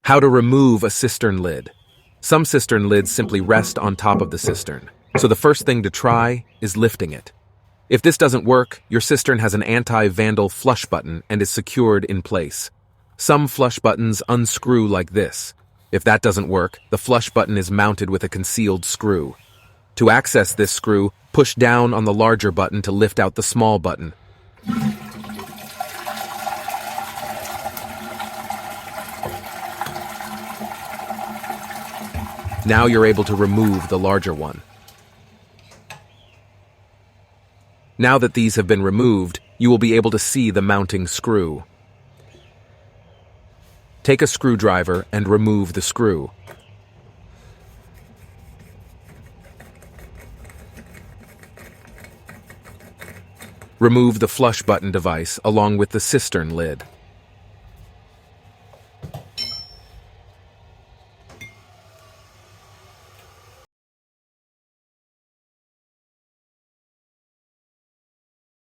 How to remove a cistern lid. Some cistern lids simply rest on top of the cistern, so the first thing to try is lifting it. If this doesn't work, your cistern has an anti-vandal flush button and is secured in place. Some flush buttons unscrew like this. If that doesn't work, the flush button is mounted with a concealed screw. To access this screw, push down on the larger button to lift out the small button. Now you're able to remove the larger one. Now that these have been removed, you will be able to see the mounting screw. Take a screwdriver and remove the screw. Remove the flush button device along with the cistern lid.